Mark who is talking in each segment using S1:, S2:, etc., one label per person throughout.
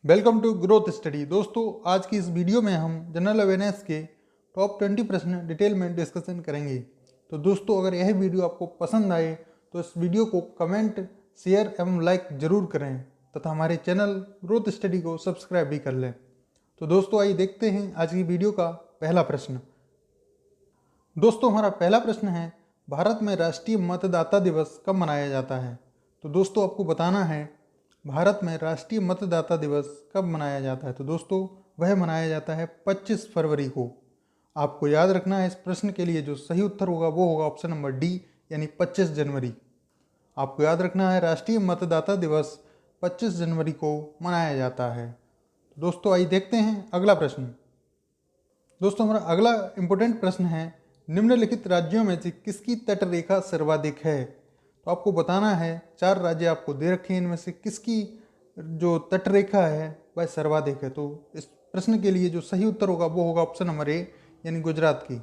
S1: Welcome to growth study. दोस्तों, आज की इस वीडियो में हम जनरल अवेयरनेस के टॉप 20 प्रश्न डिटेल में डिस्कशन करेंगे। तो दोस्तों, अगर यह वीडियो आपको पसंद आए तो इस वीडियो को कमेंट, शेयर एवं लाइक जरूर करें तथा हमारे चैनल ग्रोथ स्टडी को सब्सक्राइब भी कर लें। तो दोस्तों, आइए देखते हैं आज की वीडियो का पहला प्रश्न। दोस्तों, हमारा पहला प्रश्न है, भारत में राष्ट्रीय मतदाता दिवस कब मनाया जाता है? तो दोस्तों, आपको बताना है भारत में राष्ट्रीय मतदाता दिवस कब मनाया जाता है। तो दोस्तों, वह मनाया जाता है 25 फरवरी को। आपको याद रखना है, इस प्रश्न के लिए जो सही उत्तर होगा वो होगा ऑप्शन नंबर डी, यानी 25 जनवरी। आपको याद रखना है, राष्ट्रीय मतदाता दिवस 25 जनवरी को मनाया जाता है। तो दोस्तों, आइए देखते हैं अगला प्रश्न। दोस्तों, हमारा अगला इंपॉर्टेंट प्रश्न है, निम्नलिखित राज्यों में से किसकी तट रेखा सर्वाधिक है? तो आपको बताना है, 4 राज्य आपको दे रखे हैं, इनमें से किसकी जो तट रेखा है वह सर्वाधिक है। तो इस प्रश्न के लिए जो सही उत्तर होगा वो होगा ऑप्शन नंबर ए, यानी गुजरात की।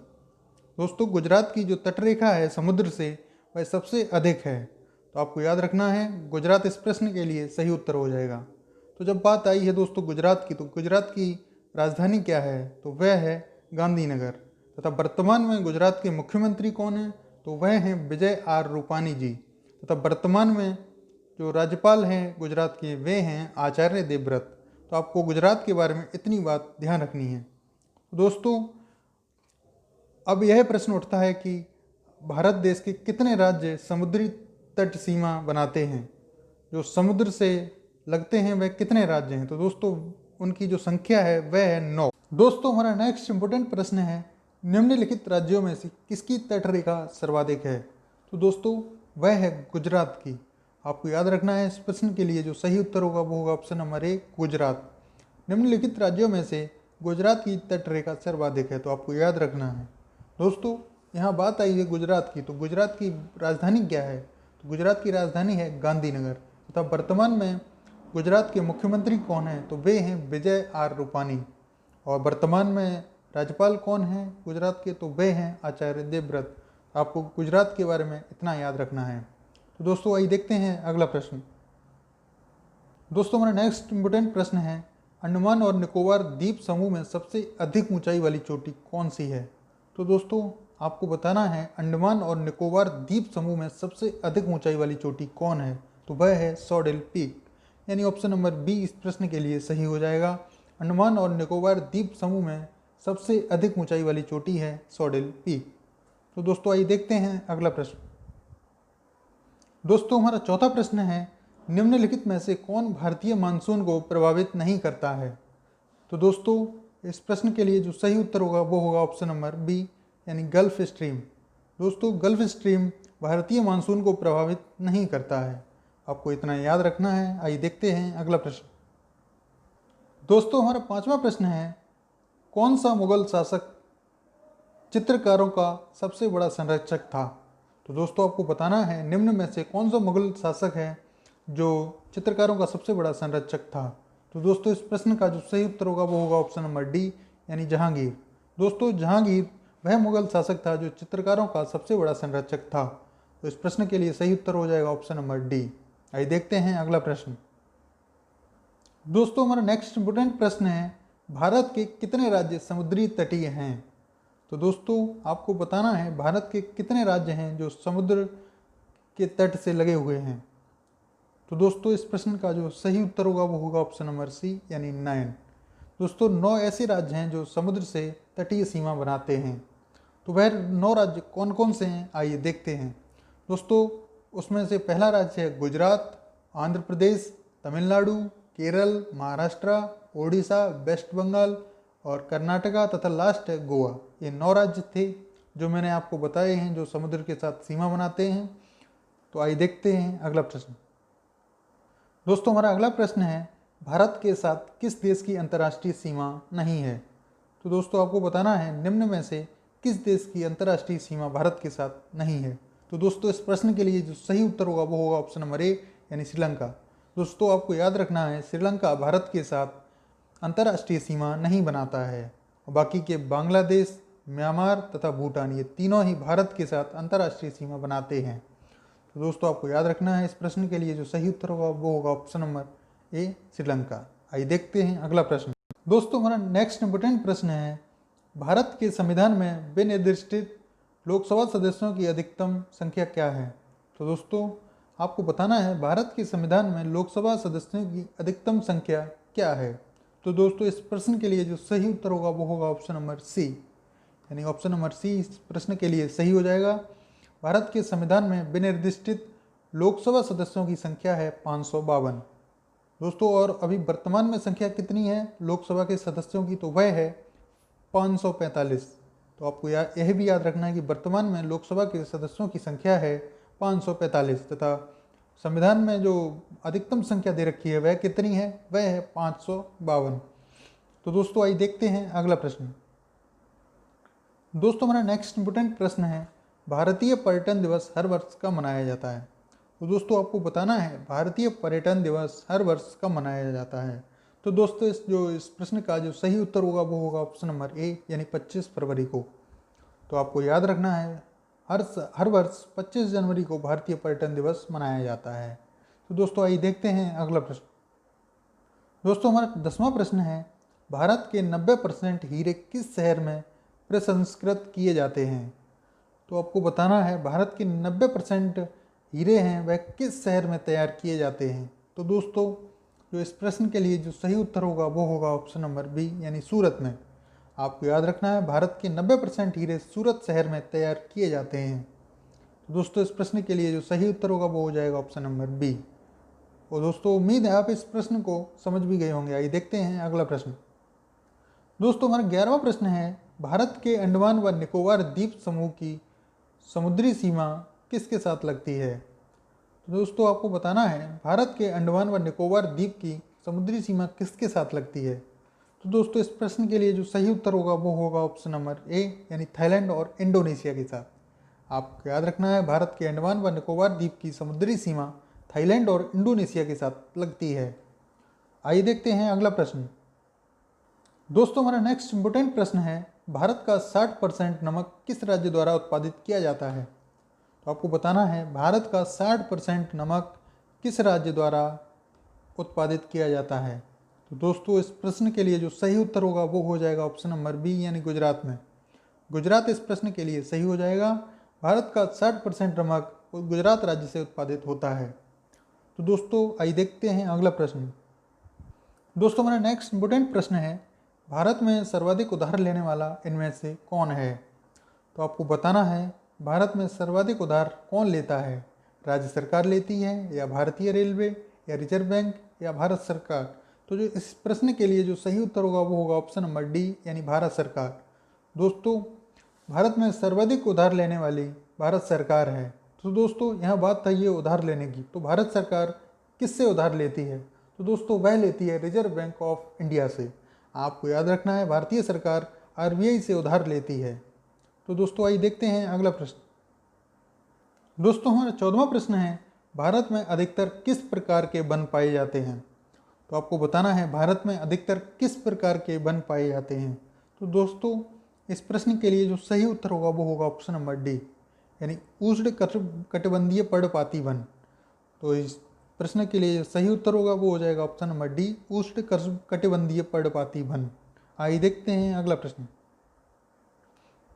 S1: दोस्तों, गुजरात की जो तट रेखा है समुद्र से वह सबसे अधिक है। तो आपको याद रखना है, गुजरात इस प्रश्न के लिए सही उत्तर हो जाएगा। तो जब बात आई है दोस्तों गुजरात की, तो गुजरात की राजधानी क्या है? तो वह है गांधीनगर। तथा वर्तमान में गुजरात के मुख्यमंत्री कौन है? तो वह हैं विजय आर रूपानी जी। तथा वर्तमान में जो राज्यपाल हैं गुजरात के वे हैं आचार्य देवव्रत। तो आपको गुजरात के बारे में इतनी बात ध्यान रखनी है। दोस्तों, अब यह प्रश्न उठता है कि भारत देश के कितने राज्य समुद्री तट सीमा बनाते हैं? जो समुद्र से लगते हैं वह कितने राज्य हैं? तो दोस्तों, उनकी जो संख्या है वह है 9। दोस्तों, हमारा नेक्स्ट इंपोर्टेंट प्रश्न है, निम्नलिखित राज्यों में से किसकी तट रेखा सर्वाधिक है? तो दोस्तों, वह है गुजरात की। आपको याद रखना है, इस प्रश्न के लिए जो सही उत्तर होगा वो होगा ऑप्शन नंबर ए, गुजरात। निम्नलिखित राज्यों में से गुजरात की तट रेखा सर्वाधिक है। तो आपको याद रखना है। दोस्तों, यहाँ बात आई है गुजरात की, तो गुजरात की राजधानी क्या है? तो गुजरात की राजधानी है गांधीनगर। तथा वर्तमान में गुजरात के मुख्यमंत्री कौन हैं? तो वे हैं विजय आर रूपानी। और वर्तमान में राज्यपाल कौन हैं गुजरात के? तो वे हैं आचार्य देवव्रत। आपको गुजरात के बारे में इतना याद रखना है। तो दोस्तों, आइए देखते हैं अगला प्रश्न। दोस्तों, हमारा नेक्स्ट इंपोर्टेंट प्रश्न है, अंडमान और निकोबार द्वीप समूह में सबसे अधिक ऊंचाई वाली चोटी कौन सी है? तो दोस्तों, आपको बताना है, अंडमान और निकोबार द्वीप समूह में सबसे अधिक ऊंचाई वाली चोटी कौन है? तो वह है सॉडेल पीक, यानी ऑप्शन नंबर बी इस प्रश्न के लिए सही हो जाएगा। अंडमान और निकोबार द्वीप समूह में सबसे अधिक ऊंचाई वाली चोटी है सॉडेल पीक। तो दोस्तों, आइए देखते हैं अगला प्रश्न। दोस्तों, हमारा चौथा प्रश्न है, निम्नलिखित में से कौन भारतीय मानसून को प्रभावित नहीं करता है? तो दोस्तों, इस प्रश्न के लिए जो सही उत्तर होगा वो होगा ऑप्शन नंबर बी, यानी गल्फ स्ट्रीम। दोस्तों, गल्फ स्ट्रीम भारतीय मानसून को प्रभावित नहीं करता है। आपको इतना याद रखना है। आइए देखते हैं अगला प्रश्न। दोस्तों, हमारा पांचवा प्रश्न है, कौन सा मुगल शासक चित्रकारों का सबसे बड़ा संरक्षक था? तो दोस्तों, आपको बताना है, निम्न में से कौन सा मुगल शासक है जो चित्रकारों का सबसे बड़ा संरक्षक था? तो दोस्तों, इस प्रश्न का जो सही उत्तर होगा वो होगा ऑप्शन नंबर डी, यानी जहांगीर। दोस्तों, जहांगीर वह मुगल शासक था जो चित्रकारों का सबसे बड़ा संरक्षक था। तो इस प्रश्न के लिए सही उत्तर हो जाएगा ऑप्शन नंबर डी। आइए देखते हैं अगला प्रश्न। दोस्तों, हमारा नेक्स्ट इंपोर्टेंट प्रश्न है, भारत के कितने राज्य समुद्री तटीय हैं? तो दोस्तों, आपको बताना है, भारत के कितने राज्य हैं जो समुद्र के तट से लगे हुए हैं? तो दोस्तों, इस प्रश्न का जो सही उत्तर होगा वो होगा ऑप्शन नंबर सी, यानी 9। दोस्तों, 9 ऐसे राज्य हैं जो समुद्र से तटीय सीमा बनाते हैं। तो वह 9 राज्य कौन कौन से हैं, आइए देखते हैं। दोस्तों, उसमें से पहला राज्य है गुजरात, आंध्र प्रदेश, तमिलनाडु, केरल, महाराष्ट्र, ओडिशा, वेस्ट बंगाल और कर्नाटका तथा लास्ट है गोवा। ये 9 राज्य थे जो मैंने आपको बताए हैं जो समुद्र के साथ सीमा बनाते हैं। तो आइए देखते हैं अगला प्रश्न। दोस्तों, हमारा अगला प्रश्न है, भारत के साथ किस देश की अंतर्राष्ट्रीय सीमा नहीं है? तो दोस्तों, आपको बताना है, निम्न में से किस देश की अंतर्राष्ट्रीय सीमा भारत के साथ नहीं है? तो दोस्तों, इस प्रश्न के लिए जो सही उत्तर होगा वो होगा ऑप्शन नंबर ए, यानी श्रीलंका। दोस्तों, आपको याद रखना है, श्रीलंका भारत के साथ अंतर्राष्ट्रीय सीमा नहीं बनाता है। और बाकी के बांग्लादेश, म्यांमार तथा भूटान, ये तीनों ही भारत के साथ अंतर्राष्ट्रीय सीमा बनाते हैं। तो दोस्तों, आपको याद रखना है, इस प्रश्न के लिए जो सही उत्तर होगा वो होगा ऑप्शन नंबर ए, श्रीलंका। आइए देखते हैं अगला प्रश्न। दोस्तों हमारा नेक्स्ट इंपोर्टेंट प्रश्न है, भारत के संविधान में विनिर्दिष्टित लोकसभा सदस्यों की अधिकतम संख्या क्या है। तो दोस्तों आपको बताना है भारत के संविधान में लोकसभा सदस्यों की अधिकतम संख्या क्या है। तो दोस्तों इस प्रश्न के लिए जो सही उत्तर होगा वो होगा ऑप्शन नंबर सी, यानी ऑप्शन नंबर सी इस प्रश्न के लिए सही हो जाएगा। भारत के संविधान में विनिर्दिष्टित लोकसभा सदस्यों की संख्या है 552। दोस्तों और अभी वर्तमान में संख्या कितनी है लोकसभा के सदस्यों की, तो वह है 545। तो आपको यह भी याद रखना है कि वर्तमान में लोकसभा के सदस्यों की संख्या है 545 तथा संविधान में जो अधिकतम संख्या दे रखी है वह कितनी है, वह है 552। तो दोस्तों आइए देखते हैं अगला प्रश्न। दोस्तों हमारा नेक्स्ट इंपोर्टेंट प्रश्न है, भारतीय पर्यटन दिवस हर वर्ष कब मनाया जाता है। तो दोस्तों आपको बताना है भारतीय पर्यटन दिवस हर वर्ष कब मनाया जाता है। तो दोस्तों इस प्रश्न का जो सही उत्तर होगा वो होगा ऑप्शन नंबर ए, यानी 25 फरवरी को। तो आपको याद रखना है हर वर्ष 25 जनवरी को भारतीय पर्यटन दिवस मनाया जाता है। तो दोस्तों आइए देखते हैं अगला प्रश्न। दोस्तों हमारा 10वां प्रश्न है, भारत के 90% हीरे किस शहर में प्रसंस्कृत किए जाते हैं। तो आपको बताना है भारत के 90% हीरे हैं वह किस शहर में तैयार किए जाते हैं। तो दोस्तों जो इस प्रश्न के लिए जो सही उत्तर होगा वो होगा ऑप्शन नंबर बी, यानी सूरत में। आपको याद रखना है भारत के 90% हीरे सूरत शहर में तैयार किए जाते हैं। तो दोस्तों इस प्रश्न के लिए जो सही उत्तर होगा वो हो जाएगा ऑप्शन नंबर बी। और दोस्तों उम्मीद है आप इस प्रश्न को समझ भी गए होंगे। आइए देखते हैं अगला प्रश्न। दोस्तों हमारा 11वां प्रश्न है, भारत के अंडमान व निकोबार द्वीप समूह की समुद्री सीमा किसके साथ लगती है। तो दोस्तों आपको बताना है भारत के अंडमान व निकोबार द्वीप की समुद्री सीमा किसके साथ लगती है। तो दोस्तों इस प्रश्न के लिए जो सही उत्तर होगा वो होगा ऑप्शन नंबर ए, यानी थाईलैंड और इंडोनेशिया के साथ। आपको याद रखना है भारत के अंडमान व निकोबार द्वीप की समुद्री सीमा थाईलैंड और इंडोनेशिया के साथ लगती है। आइए देखते हैं अगला प्रश्न। दोस्तों हमारा नेक्स्ट इंपोर्टेंट प्रश्न है, भारत का 60% नमक किस राज्य द्वारा उत्पादित किया जाता है। तो आपको बताना है भारत का 60% नमक किस राज्य द्वारा उत्पादित किया जाता है। तो दोस्तों इस प्रश्न के लिए जो सही उत्तर होगा वो हो जाएगा ऑप्शन नंबर बी, यानी गुजरात में। गुजरात इस प्रश्न के लिए सही हो जाएगा। भारत का 60% नमक गुजरात राज्य से उत्पादित होता है। तो दोस्तों आइए देखते हैं अगला प्रश्न। दोस्तों हमारा नेक्स्ट इंपोर्टेंट प्रश्न है, भारत में सर्वाधिक उधार लेने वाला इनमें से कौन है। तो आपको बताना है भारत में सर्वाधिक उधार कौन लेता है, राज्य सरकार लेती है या भारतीय रेलवे या रिजर्व बैंक या भारत सरकार। तो जो इस प्रश्न के लिए जो सही उत्तर होगा वो होगा ऑप्शन नंबर डी, यानी भारत सरकार। दोस्तों भारत में सर्वाधिक उधार लेने वाली भारत सरकार है। तो दोस्तों यहाँ बात है ये उधार लेने की, तो भारत सरकार किससे उधार लेती है। तो दोस्तों वह लेती है रिजर्व बैंक ऑफ इंडिया से। आपको याद रखना है भारतीय सरकार आरबीआई से उधार लेती है। तो दोस्तों आइए देखते हैं अगला प्रश्न। दोस्तों हमारा 14वां प्रश्न है, भारत में अधिकतर किस प्रकार के वन पाए जाते हैं। तो आपको बताना है भारत में अधिकतर किस प्रकार के वन पाए जाते हैं। तो दोस्तों इस प्रश्न के लिए जो सही उत्तर होगा वो होगा ऑप्शन नंबर डी, यानी उष्ण कटिबंधीय पर्णपाती वन। तो इस प्रश्न के लिए जो सही उत्तर होगा वो हो जाएगा ऑप्शन नंबर डी, उष्ण कटिबंधीय पर्णपाती वन। आइए देखते हैं अगला प्रश्न।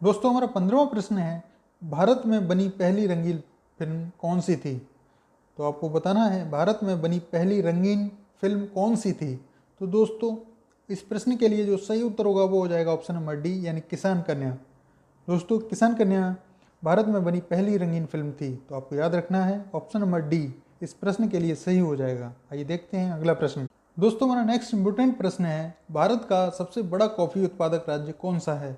S1: दोस्तों हमारा 15वां प्रश्न है, भारत में बनी पहली रंगीन फिल्म कौन सी थी। तो आपको बताना है भारत में बनी पहली रंगीन फिल्म कौन सी थी। तो दोस्तों इस प्रश्न के लिए जो सही उत्तर होगा वो हो जाएगा ऑप्शन नंबर डी, यानी किसान कन्या। दोस्तों किसान कन्या भारत में बनी पहली रंगीन फिल्म थी। तो आपको याद रखना है ऑप्शन नंबर डी इस प्रश्न के लिए सही हो जाएगा। आइए देखते हैं अगला प्रश्न। दोस्तों हमारा नेक्स्ट इंपोर्टेंट प्रश्न है, भारत का सबसे बड़ा कॉफ़ी उत्पादक राज्य कौन सा है।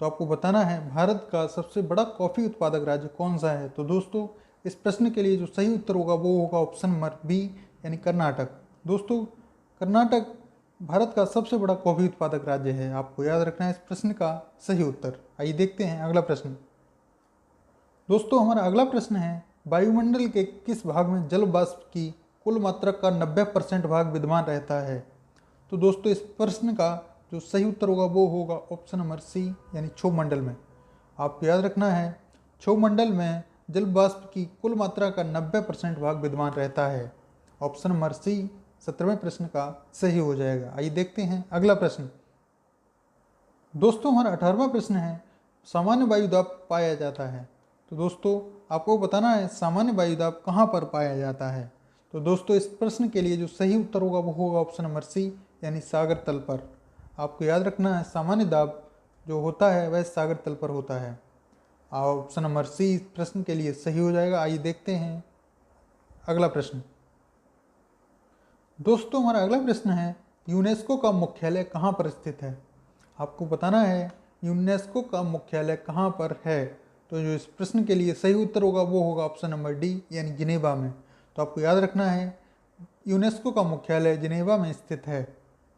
S1: तो आपको बताना है भारत का सबसे बड़ा कॉफ़ी उत्पादक राज्य कौन सा है। तो दोस्तों इस प्रश्न के लिए जो सही उत्तर होगा वो होगा ऑप्शन नंबर बी, यानी कर्नाटक। दोस्तों कर्नाटक भारत का सबसे बड़ा कॉफ़ी उत्पादक राज्य है। आपको याद रखना है इस प्रश्न का सही उत्तर। आइए देखते हैं अगला प्रश्न। दोस्तों हमारा अगला प्रश्न है, वायुमंडल के किस भाग में जल वाष्प की कुल मात्रा का 90% भाग विद्यमान रहता है। तो दोस्तों इस प्रश्न का जो सही उत्तर होगा वो होगा ऑप्शन नंबर सी, यानी क्षोभ मंडल में। आपको याद रखना है क्षोभ मंडल में जल वाष्प की कुल मात्रा का 90% भाग विद्यमान रहता है। ऑप्शन नंबर सी 17वें प्रश्न का सही हो जाएगा। आइए देखते हैं अगला प्रश्न। दोस्तों हमारा 18वां प्रश्न है, सामान्य वायुदाब पाया जाता है। तो दोस्तों आपको बताना है सामान्य वायुदाब कहाँ पर पाया जाता है। तो दोस्तों इस प्रश्न के लिए जो सही उत्तर होगा वो होगा ऑप्शन नंबर सी, यानी सागर तल पर। आपको याद रखना है सामान्य दाब जो होता है वह सागर तल पर होता है। ऑप्शन नंबर सी प्रश्न के लिए सही हो जाएगा। आइए देखते हैं अगला प्रश्न। दोस्तों हमारा अगला प्रश्न है, यूनेस्को का मुख्यालय कहाँ पर स्थित है। आपको बताना है यूनेस्को का मुख्यालय कहाँ पर है। तो जो इस प्रश्न के लिए सही उत्तर होगा वो होगा ऑप्शन नंबर डी, यानी जिनेवा में। तो आपको याद रखना है यूनेस्को का मुख्यालय जिनेवा में स्थित है।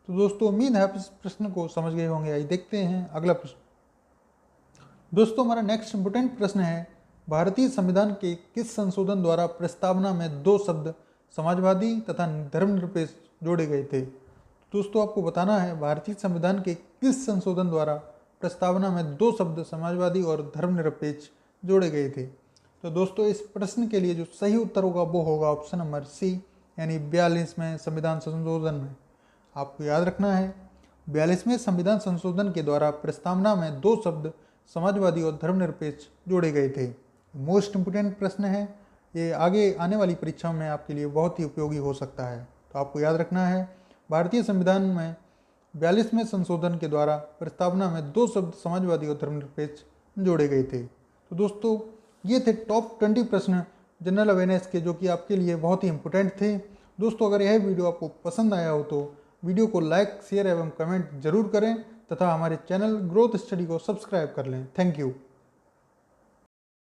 S1: तो दोस्तों उम्मीद है आप इस प्रश्न को समझ गए होंगे। आइए देखते हैं अगला प्रश्न। दोस्तों हमारा नेक्स्ट इंपोर्टेंट प्रश्न है, भारतीय संविधान के किस संशोधन द्वारा प्रस्तावना में 2 शब्द समाजवादी तथा धर्मनिरपेक्ष जोड़े गए थे। दोस्तों आपको बताना है भारतीय संविधान के किस संशोधन द्वारा प्रस्तावना में 2 शब्द समाजवादी और धर्मनिरपेक्ष जोड़े गए थे। तो दोस्तों इस प्रश्न के लिए जो सही उत्तर होगा वो होगा ऑप्शन नंबर सी, यानी 42वें संविधान संशोधन में। आपको याद रखना है 42वें संविधान संशोधन के द्वारा प्रस्तावना में 2 शब्द समाजवादी और धर्मनिरपेक्ष जोड़े गए थे। मोस्ट इम्पोर्टेंट प्रश्न है, ये आगे आने वाली परीक्षाओं में आपके लिए बहुत ही उपयोगी हो सकता है। तो आपको याद रखना है भारतीय संविधान में 42वें संशोधन के द्वारा प्रस्तावना में 2 शब्द समाजवादी और धर्मनिरपेक्ष जोड़े गए थे। तो दोस्तों ये थे टॉप 20 प्रश्न जनरल अवेयरनेस के, जो कि आपके लिए बहुत ही इंपॉर्टेंट थे। दोस्तों अगर यह वीडियो आपको पसंद आया हो तो वीडियो को लाइक, शेयर एवं कमेंट जरूर करें तथा हमारे चैनल ग्रोथ स्टडी को सब्सक्राइब कर लें। Thank you.